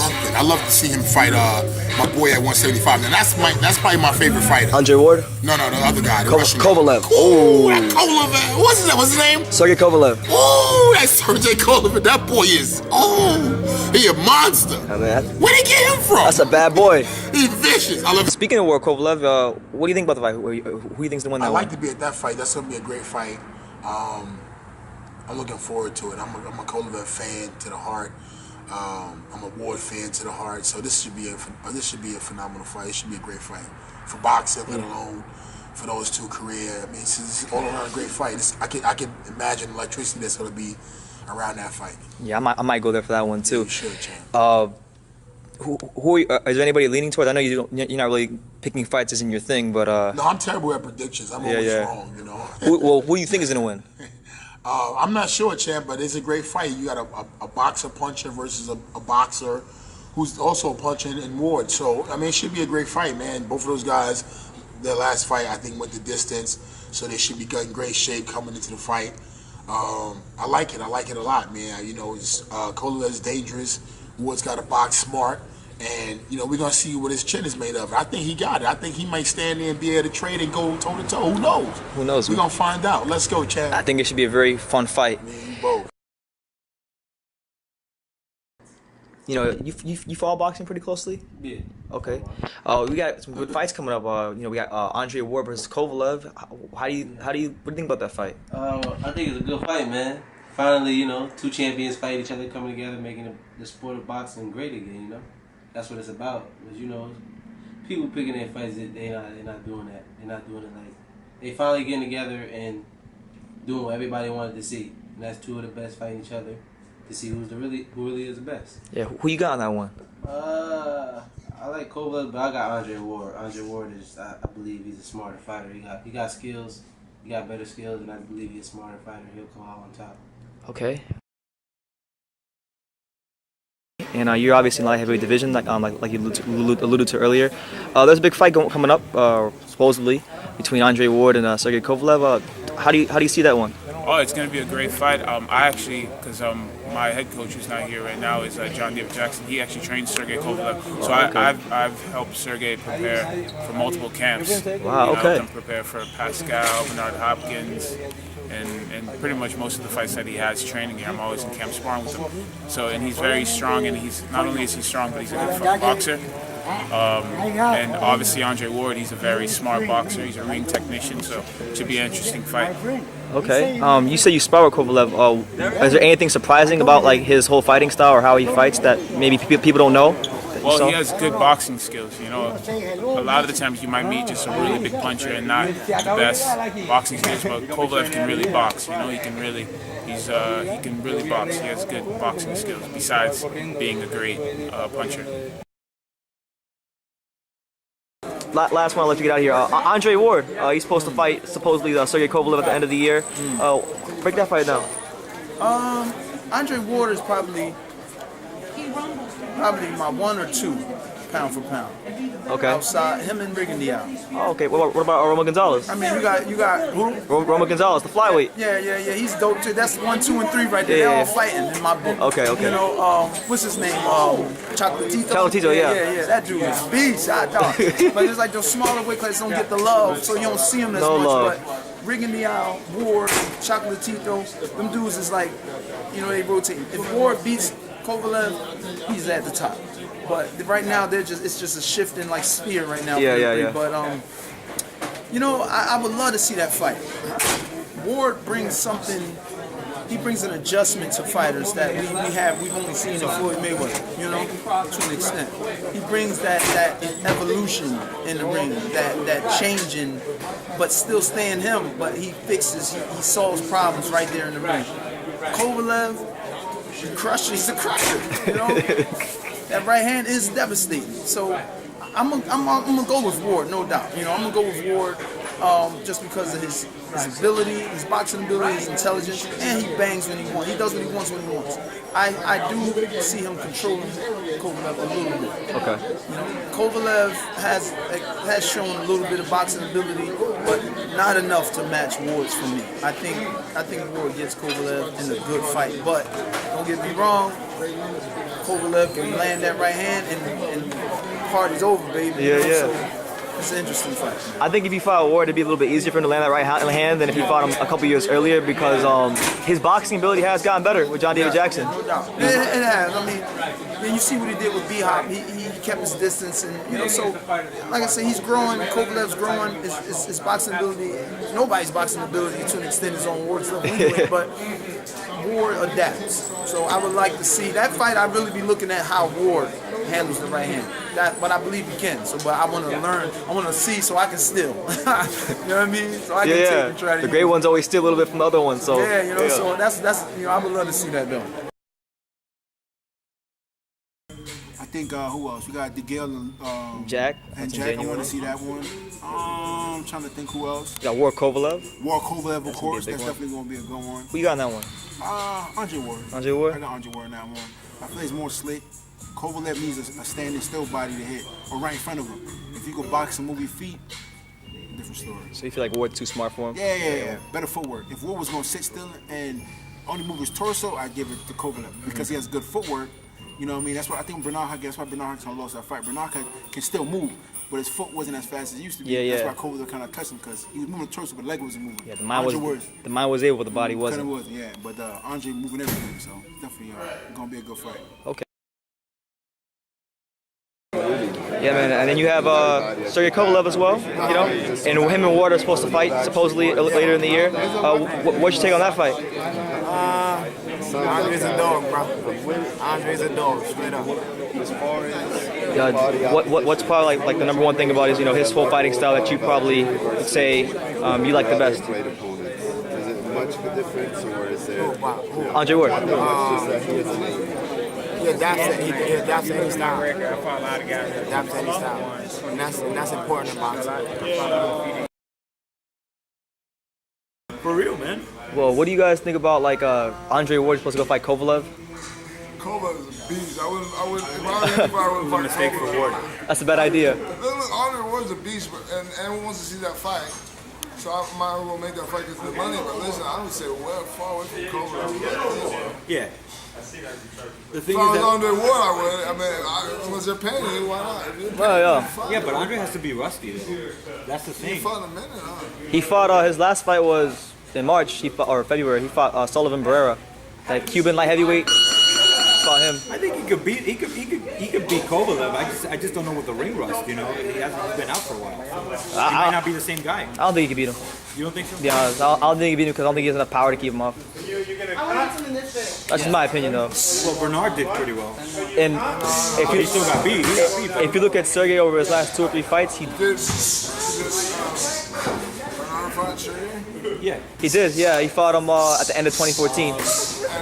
loved it. I love to see him fight my boy at 175. Now that's probably my favorite fighter. Andre Ward? No, the other guy, the Russian Kovalev. Ooh, that Kovalev. What's his name? SERGEY KOVALEV. Ooh, that's SERGEY KOVALEv. That boy is, he a monster. Where'd he get him from? That's a bad boy. He's vicious. I love him. Speaking of Ward Kovalev, what do you think about the fight? Who do you think's the one that I won? like to be at that fight. That's gonna be a great fight. I'm looking forward to it. I'm a Kovalev fan to the heart. I'm a Ward fan to the heart. So this should be a phenomenal fight. It should be a great fight for boxing, let alone for those two career. I mean, it's all around a great fight. I can imagine electricity that's gonna be around that fight. Yeah, I might go there for that one too. Yeah, you should, champ. Is there anybody leaning towards? I know you're not really picking fights isn't your thing, but no, I'm terrible at predictions. I'm always wrong, you know. Who do you think is gonna win? I'm not sure, champ, but it's a great fight. You got a boxer puncher versus a boxer who's also a puncher in Ward. So, I mean, it should be a great fight, man. Both of those guys, their last fight, I think, went the distance. So they should be in great shape coming into the fight. I like it. I like it a lot, man. You know, Kovalev's dangerous. Ward's got to box smart. And, you know, we're going to see what his chin is made of. I think he got it. I think he might stand there and be able to trade and go toe-to-toe. Who knows? Who knows? We're going to find out. Let's go, Chad. I think it should be a very fun fight. Me and you both. You know, you follow boxing pretty closely? Yeah. Okay. We got some good fights coming up. You know, we got Andre Ward versus Kovalev. What do you think about that fight? I think it's a good fight, man. Finally, you know, two champions fight each other, coming together, making the sport of boxing great again, you know? That's what it's about. Because, you know, people picking their fights, they're not doing that. They're not doing it like... They finally getting together and doing what everybody wanted to see. And that's two of the best fighting each other to see who really is the best. Yeah, who you got on that one? I like Kovalev, but I got Andre Ward. Andre Ward is, I believe he's a smarter fighter. He got skills. He got better skills, and I believe he's a smarter fighter. He'll come out on top. Okay. And you're obviously in the light heavyweight division, like you alluded to earlier. There's a big fight coming up, supposedly, between Andre Ward and SERGEY KOVALEv. How do you see that one? Oh, it's going to be a great fight. I actually, because my head coach who's not here right now is John David Jackson. He actually trains SERGEY KOVALev. So I've helped SERGEY prepare for multiple camps. Wow, okay. Helped him prepare for Pascal, Bernard Hopkins, and pretty much most of the fights that he has training here. I'm always in camp sparring with him. So, and he's very strong, and he's not only is he strong, but he's a good boxer. And obviously Andre Ward, he's a very smart boxer. He's a ring technician, so it should be an interesting fight. Okay. You say you spar with Kovalev. Is there anything surprising about like his whole fighting style or how he fights that maybe people don't know? Well, he has good boxing skills. You know, a lot of the times you might meet just a really big puncher and not the best boxing skills. But Kovalev can really box. You know, he can really box. He has good boxing skills besides being a great puncher. Last one, I'll let you get out of here. Andre Ward, he's supposed to fight supposedly SERGEY KOVALev at the end of the year. Break that fight down. Andre Ward is probably my 1 or 2 pound for pound. Okay. Outside him and Rigondeaux. Oh, okay. What about Roma Gonzalez? I mean, you got who? Roma Gonzalez, the flyweight. Yeah. He's dope too. That's 1, 2, and 3 right there. They're all fighting in my book. Okay. You know, what's his name? Chocolatito. Chocolatito, yeah. That dude is beast. But it's like those smaller weight classes don't get the love, so you don't see him as much. Love. But Rigondeaux, Ward, Chocolatito, them dudes is like, you know, they rotate. If Ward beats Kovalev, he's at the top. But right now, it's just a shift in like sphere right now. Yeah. But you know, I would love to see that fight. Ward brings something. He brings an adjustment to fighters that we've only seen in Floyd Mayweather. You know, to an extent. He brings that evolution in the ring, that changing, but still staying him. But he fixes, he solves problems right there in the ring. Kovalev, he's a crusher. You know. That right hand is devastating. So I'm gonna go with Ward, no doubt. You know, I'm gonna go with Ward just because of his ability, his boxing ability, his intelligence, and he bangs when he wants. He does what he wants when he wants. I do see him controlling Kovalev a little bit. Okay. You know, Kovalev has shown a little bit of boxing ability, but not enough to match Ward's for me. I think Ward gets Kovalev in a good fight, but don't get me wrong. Kovalev can land that right hand and party's over, baby. Yeah, yeah. So it's an interesting fight. I think if he fought Ward, it'd be a little bit easier for him to land that right hand than if he fought him a couple years earlier because his boxing ability has gotten better with John David Jackson. No doubt. It has. I mean, you see what he did with B-Hop. He kept his distance, and so like I said, he's growing. Kovalev's growing. His boxing ability. Nobody's boxing ability to an extent is on Ward's level anyway, but Ward adapts. So I would like to see that fight. I'd really be looking at how Ward handles the right hand. But I believe he can. So, but I want to learn. I want to see so I can steal. You know what I mean? So I can take and try to. The great ones always steal a little bit from the other ones. So yeah, so that's I would love to see that though. I think who else? We got DeGale and Jack. And Jack. I want to see that one. I'm trying to think who else. You got Ward Kovalev. Ward Kovalev, of course. That's definitely going to be a good one. Who you got in that one? Andre Ward. Andre Ward? I got Andre Ward in that one. I feel he's more slick. Kovalev needs a standing still body to hit or right in front of him. If you go box and move your feet, different story. So you feel like Ward's too smart for him? Yeah. Better footwork. If Ward was going to sit still and only move his torso, I'd give it to Kovalev because he has good footwork. You know what I mean? That's why I think Bernard Hagin lost that fight. Bernard can still move, but his foot wasn't as fast as it used to be. Yeah. That's why Kovalev kind of touched him because he was moving the torso, but the leg wasn't moving. Yeah, the mind was able, but the body wasn't. Kind of was, yeah. But Andre moving everything, so definitely gonna be a good fight. Okay. Yeah, man, and then you have Sergey Kovalev as well, you know, and him and Ward are supposed to fight supposedly later in the year. What's your take on that fight? Andre's a dog, bro. Andre's a dog, straight up. What's probably like the number one thing about his whole fighting style that you probably would say you like the best? Is it much of a difference, or is there? Andre Ward. He adapts to any style. Adapts to any style. And that's important in boxing. For real, man. Well, what do you guys think about Andre Ward supposed to go fight Kovalev? Kovalev is a beast. I wouldn't. If I would fight mistake for Ward. That's a bad idea. Look, Andre Ward's a beast, and everyone wants to see that fight. So I might as well make that fight because of the money. But listen, I would say far away from Kovalev. Yeah. The thing if I was Andre Ward, I would. I mean, unless they're paying you, why not? Yeah, but Andre has to be rusty, though. That's the thing. He fought in a minute, huh? He fought. His last fight was in March. Or February. He fought Sullivan Barrera, that Cuban light heavyweight. Fought him. I think he could beat Kovalev. I just don't know with the ring rust. He's been out for a while. So he might not be the same guy. I don't think he can beat him. You don't think so? Yeah, I don't think he can beat him because I don't think he has enough power to keep him off. That's just my opinion, though. Well, Bernard did pretty well. And he still got beat. If you look at Sergey over his last 2 or 3 fights, he Bernard fight Sergey? Yeah. He did. Yeah, he fought him at the end of 2014. And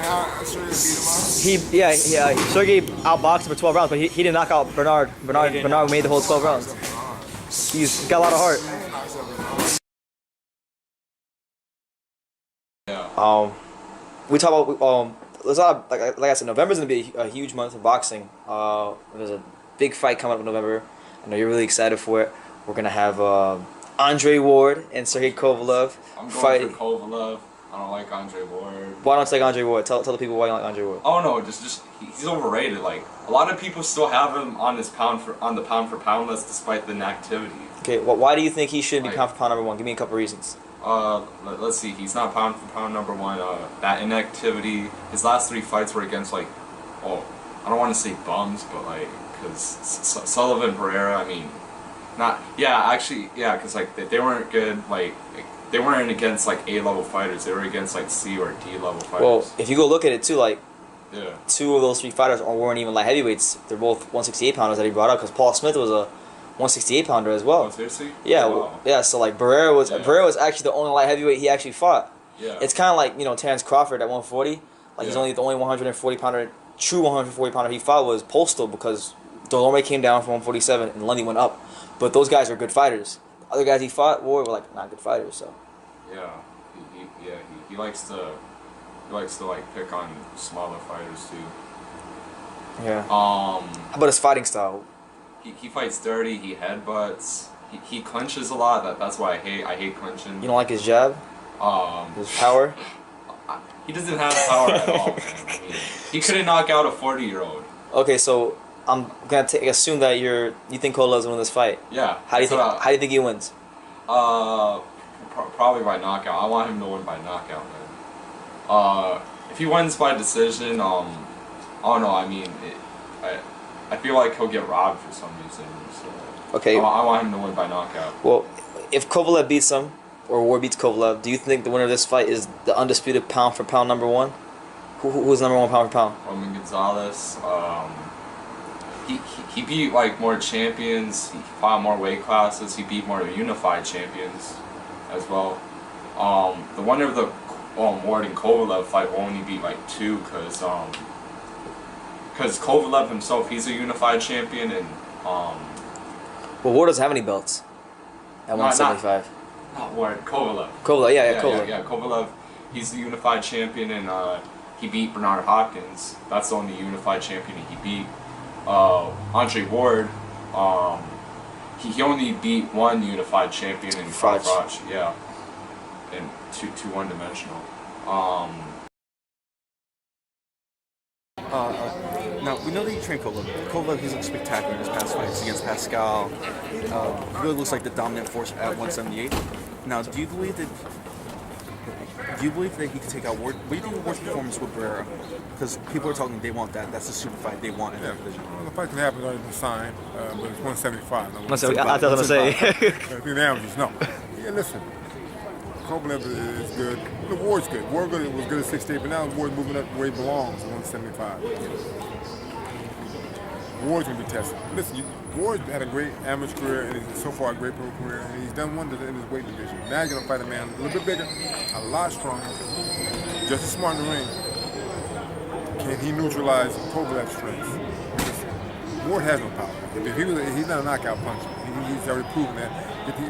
how Sergey beat him up? Sergey outboxed him for 12 rounds, but he didn't knock out Bernard. Bernard made the whole 12 rounds. He's got a lot of heart. We talk about like I said, November's gonna be a huge month for boxing. There's a big fight coming up in November. I know you're really excited for it. We're gonna have Andre Ward and Sergey Kovalev fighting. For Kovalev. I don't like Andre Ward. Why don't you like Andre Ward? Tell the people why you don't like Andre Ward. Oh no, just he's overrated. Like a lot of people still have him on the pound for pound list despite the inactivity. Okay, well, why do you think he shouldn't be pound for pound #1? Give me a couple reasons. Let's see. He's not pound for pound #1. That inactivity. His last 3 fights were against I don't want to say bums, but because Sullivan Barrera. I mean, because they weren't good. They weren't against A-level fighters. They were against C or D-level fighters. Well, if you go look at it too, 2 of those 3 fighters weren't even light heavyweights. They're both 168 pounders that he brought up because Paul Smith was a 168 pounder as well. Oh, seriously? Yeah, wow. So Barrera was actually the only light heavyweight he actually fought. Yeah. It's kind of like Terrence Crawford at 140. He's only the only 140 pounder, true 140 pounder he fought was Postal because Dolome came down from 147 and Lundy went up. But those guys are good fighters. The other guys he fought were not good fighters. So. Yeah, he likes to pick on smaller fighters too. Yeah. How about his fighting style? He fights dirty. He headbutts. He clinches a lot. That's why I hate clinching. You don't like his jab? His power? He doesn't have power at all. Man. I mean, He couldn't knock out a 40-year-old. Okay, so I'm gonna assume that you think Kovalev's gonna win this fight. Yeah. How do you think he wins? Probably by knockout. I want him to win by knockout, man. If he wins by decision, I don't know. I mean, I feel like he'll get robbed for some reason. So Okay. I want him to win by knockout. Well, if Kovalev beats him, or Ward beats Kovalev, do you think the winner of this fight is the undisputed pound for pound #1? Who's #1 pound for pound? Roman Gonzalez. He beat like more champions. He fought more weight classes. He beat more unified champions as well. The winner of the Ward and Kovalev fight will only be like 2 because Kovalev himself, he's a unified champion, and Well, Ward doesn't have any belts at 175. Not Ward, Kovalev. Kovalev, yeah, Kovalev. Yeah, Kovalev, he's the unified champion, and he beat Bernard Hopkins. That's the only unified champion he beat. Andre Ward, he only beat 1 unified champion in Froch. Yeah, and two one-dimensional. Now, we know that you train Kovalev. Kovalev, he's looked spectacular in his past fights against Pascal. He really looks like the dominant force at 178. Now, do you believe that he could take out Ward? What do you think of Ward's performance with Barrera? Because people are talking they want that. That's the super fight they want in that division. Well, the fight can happen already been signed, but it's 175. I was going to say. I think the averages, no. Yeah, listen. Kovalev is good. The Ward's good. Ward was good at 68, but now Ward's moving up where he belongs, 175. Ward's going to be tested. Listen, Ward had a great amateur career and so far a great pro career, and he's done wonders in his weight division. Now he's going to fight a man a little bit bigger, a lot stronger, just as smart in the ring. Can he neutralize Kovalev's strengths? Because Ward has no power. He's not a knockout puncher. He's already proven that.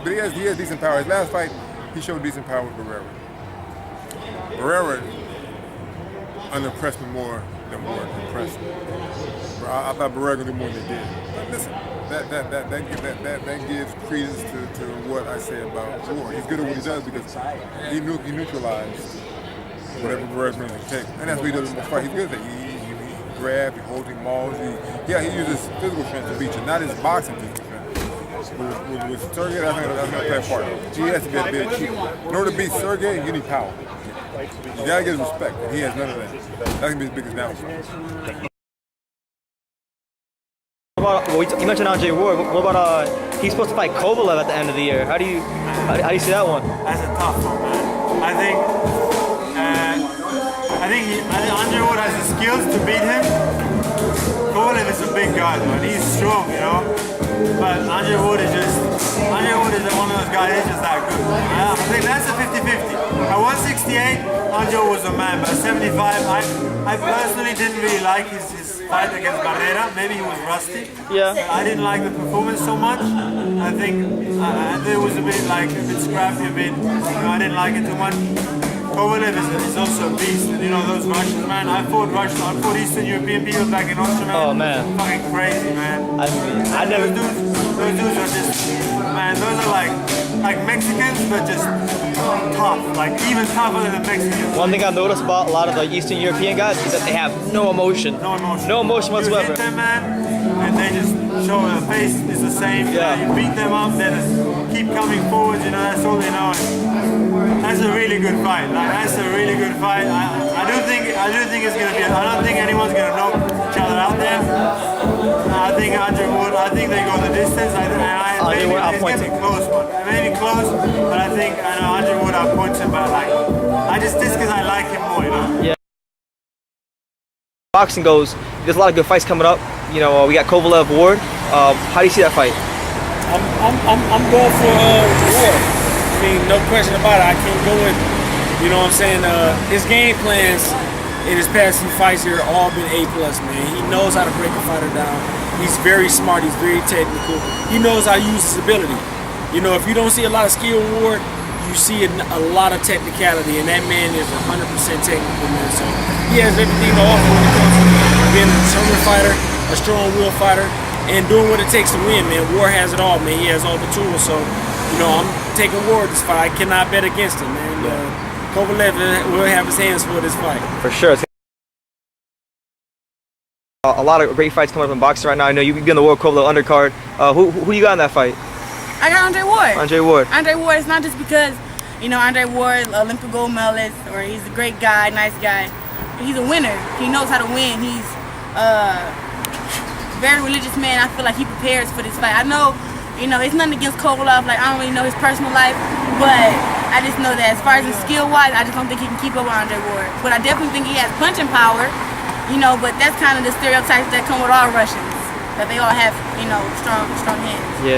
But he has decent power. His last fight, he showed decent power with Barrera. Barrera underimpressed me more than Ward impressed me. I thought Barrera gonna do more than he did. But listen, that gives credence to what I say about Ward. He's good at what he does because he neutralized whatever Barrera's going to take, and that's what he does in the fight. He's good at it. He grabs, he holds, he mauls. He uses physical strength to beat you, not his boxing physical strength. With Sergey, that's going to play a part. He has to be a bit cheap. In order to beat Sergey, you need power. You got to get his respect, and he has none of that. That's going to be his biggest downfall. You mentioned Andre Ward. What about he's supposed to fight Kovalev at the end of the year? How do you see that one? That's a tough one, man. I think Andre Ward has the skills to beat him. Kovalev is a big guy, man. He's strong, you know. But Andre Ward is one of those guys. He's just that good. I think that's a 50-50. At 168, Andre was a man. But at 75, I personally didn't really like his fight against Barrera. Maybe he was rusty. Yeah. I didn't like the performance so much. I think it was a bit scrappy, a bit. I didn't like it too much. Kovalev is also a beast, and you know those Russians, man. I fought Eastern European people back in Austria, man. Oh man, fucking crazy, man. I never. Those dudes are just, man. Those are like Mexicans, but just tough, like even tougher than the Mexicans. One thing I noticed about a lot of the Eastern European guys is that they have no emotion. No emotion whatsoever. You hit them, man, and they just show their face is the same. Yeah. You beat them up, they just keep coming forward. You know, that's all they know. That's a really good fight. That's a really good fight. I do think it's gonna be. I don't think anyone's gonna knock each other out there. I think Andre Ward. I think they go the distance. Maybe it's gonna be close one. Maybe close, but I think Andre Ward outpoints him. But just because I like him more, you know. Yeah. Boxing goes. There's a lot of good fights coming up. You know, we got Kovalev Ward. How do you see that fight? I'm going for Ward. I mean, no question about it. I can't go with, you know what I'm saying, his game plans in his past few fights here have all been A+, man. He knows how to break a fighter down. He's very smart. He's very technical. He knows how to use his ability. You know, if you don't see a lot of skill in Ward, you see a lot of technicality, and that man is 100% technical, man. So he has everything to offer when it comes to being a determined fighter, a strong will fighter, and doing what it takes to win, man. Ward has it all, man. He has all the tools, so, you know, I'm taking Ward this fight. I cannot bet against him, man. Kovalev will have his hands full this fight. For sure. A lot of great fights coming up in boxing right now. I know you've been the World Kovalev undercard. Who you got in that fight? I got Andre Ward. Andre Ward. Andre Ward is not just because, you know, Andre Ward, Olympic gold medalist, or he's a great guy, nice guy. He's a winner. He knows how to win. He's a very religious man. I feel like he prepares for this fight. I know, you know, it's nothing against Kovalev. Like, I don't really know his personal life, but I just know that as far as his skill-wise, I just don't think he can keep up with Andre Ward. But I definitely think he has punching power, you know, but that's kind of the stereotypes that come with all Russians, that they all have, you know, strong hands. Yeah.